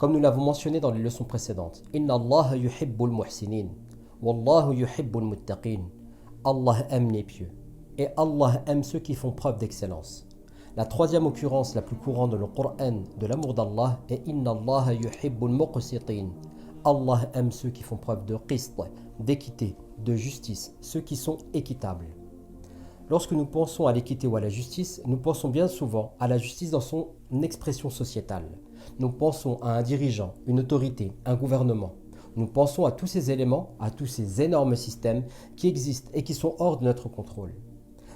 Comme nous l'avons mentionné dans les leçons précédentes, Inna Allah yuhibbul muhsinin, Wallahu yuhibbul muttaqin. Allah aime les pieux, et Allah aime ceux qui font preuve d'excellence. La troisième occurrence la plus courante dans le Coran de l'amour d'Allah est Inna Allah yuhibbul muqsitin. Allah aime ceux qui font preuve de qist, d'équité, de justice, ceux qui sont équitables. Lorsque nous pensons à l'équité ou à la justice, nous pensons bien souvent à la justice dans son expression sociétale. Nous pensons à un dirigeant, une autorité, un gouvernement. Nous pensons à tous ces éléments, à tous ces énormes systèmes qui existent et qui sont hors de notre contrôle.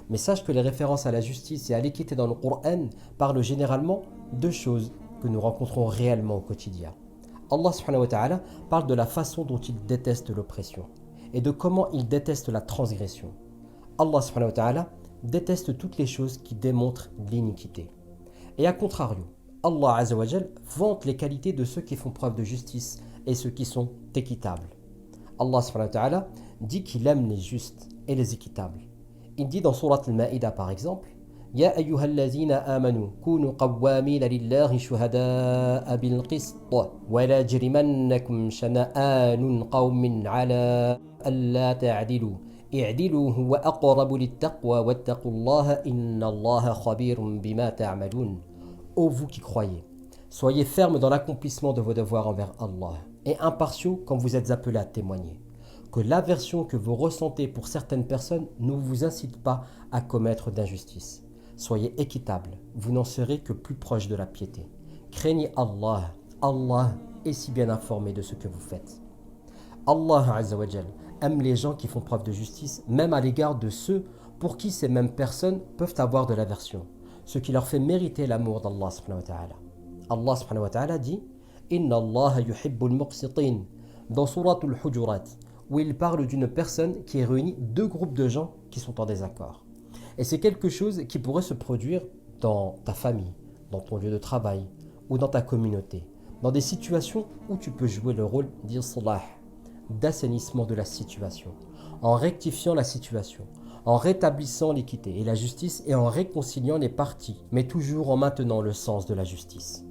Mais sache que les références à la justice et à l'équité dans le Coran parlent généralement de choses que nous rencontrons réellement au quotidien. Allah subhanahu wa ta'ala parle de la façon dont il déteste l'oppression et de comment il déteste la transgression. Allah subhanahu wa ta'ala déteste toutes les choses qui démontrent l'iniquité. Et à contrario, Allah azza wa jal vante les qualités de ceux qui font preuve de justice et ceux qui sont équitables. Allah subhanahu wa ta'ala dit qu'il aime les justes et les équitables. Il dit dans Surat al-Ma'ida par exemple, Ya ayyuhallazina amanu kunu qawwamina lillahi shuhada'a bil qist wa la jrimannakum shana'anun qawmin ala alla ta'dilu i'dilu huwa aqrabu lit-taqwa wattaqullaha innallaha khabirun bima ta'malun. Ô vous qui croyez, soyez fermes dans l'accomplissement de vos devoirs envers Allah et impartiaux quand vous êtes appelés à témoigner. Que l'aversion que vous ressentez pour certaines personnes ne vous incite pas à commettre d'injustice. Soyez équitables, vous n'en serez que plus proche de la piété. Craignez Allah, Allah est si bien informé de ce que vous faites. Allah Azza wa Jal aime les gens qui font preuve de justice, même à l'égard de ceux pour qui ces mêmes personnes peuvent avoir de l'aversion, ce qui leur fait mériter l'amour d'Allah subhanahu wa ta'ala. Allah subhanahu wa ta'ala dit Inna Allah yuhibbul muqsitin dans Surat al-Hujurat, où il parle d'une personne qui réunit deux groupes de gens qui sont en désaccord. Et c'est quelque chose qui pourrait se produire dans ta famille, dans ton lieu de travail ou dans ta communauté, dans des situations où tu peux jouer le rôle d'islah, d'assainissement de la situation, en rectifiant la situation, en rétablissant l'équité et la justice et en réconciliant les parties, mais toujours en maintenant le sens de la justice.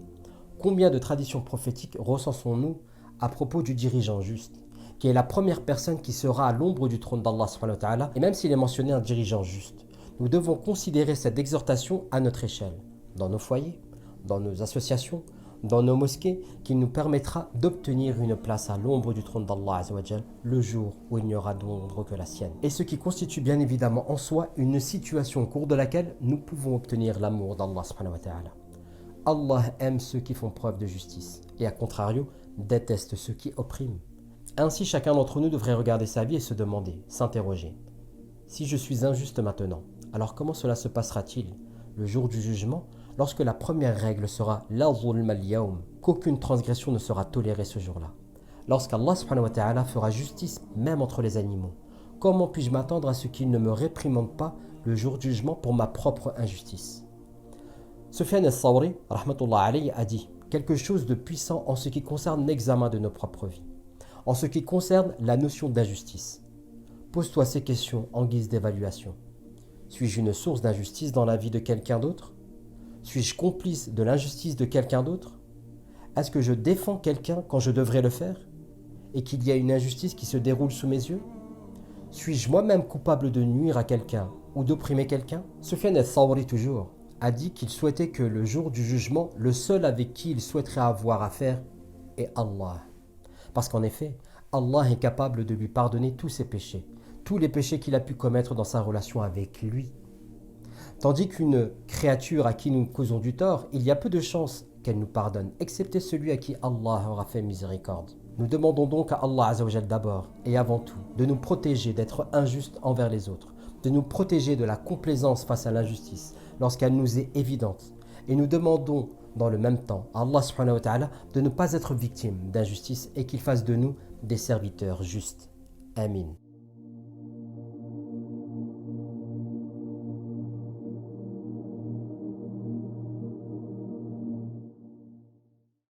Combien de traditions prophétiques recensons-nous à propos du dirigeant juste, qui est la première personne qui sera à l'ombre du trône d'Allah subhanahu wa ta'ala, et même s'il est mentionné un dirigeant juste, nous devons considérer cette exhortation à notre échelle, dans nos foyers, dans nos associations, dans nos mosquées, qui nous permettra d'obtenir une place à l'ombre du trône d'Allah azza wa jal, le jour où il n'y aura d'ombre que la sienne. Et ce qui constitue bien évidemment en soi une situation au cours de laquelle nous pouvons obtenir l'amour d'Allah subhanahu wa ta'ala. Allah aime ceux qui font preuve de justice et à contrario, déteste ceux qui oppriment. Ainsi, chacun d'entre nous devrait regarder sa vie et se demander, s'interroger. Si je suis injuste maintenant, alors comment cela se passera-t-il le jour du jugement, lorsque la première règle sera la zulm al-yawm, qu'aucune transgression ne sera tolérée ce jour-là. Lorsqu'Allah subhanahu wa ta'ala fera justice même entre les animaux, comment puis-je m'attendre à ce qu'il ne me réprimande pas le jour du jugement pour ma propre injustice? Sufyan al-Thawri, rahmatullah alayhi, a dit quelque chose de puissant en ce qui concerne l'examen de nos propres vies, en ce qui concerne la notion d'injustice. Pose-toi ces questions en guise d'évaluation. Suis-je une source d'injustice dans la vie de quelqu'un d'autre? Suis-je complice de l'injustice de quelqu'un d'autre? Est-ce que je défends quelqu'un quand je devrais le faire? Et qu'il y a une injustice qui se déroule sous mes yeux? Suis-je moi-même coupable de nuire à quelqu'un ou d'opprimer quelqu'un? Sufyan al-Thawri toujours a dit qu'il souhaitait que le jour du jugement, le seul avec qui il souhaiterait avoir affaire est Allah. Parce qu'en effet, Allah est capable de lui pardonner tous ses péchés, tous les péchés qu'il a pu commettre dans sa relation avec lui. Tandis qu'une créature à qui nous causons du tort, il y a peu de chances qu'elle nous pardonne, excepté celui à qui Allah aura fait miséricorde. Nous demandons donc à Allah Azza wa Jal d'abord et avant tout de nous protéger d'être injustes envers les autres, de nous protéger de la complaisance face à l'injustice lorsqu'elle nous est évidente. Et nous demandons dans le même temps à Allah subhanahu wa ta'ala de ne pas être victimes d'injustice et qu'il fasse de nous des serviteurs justes. Amin.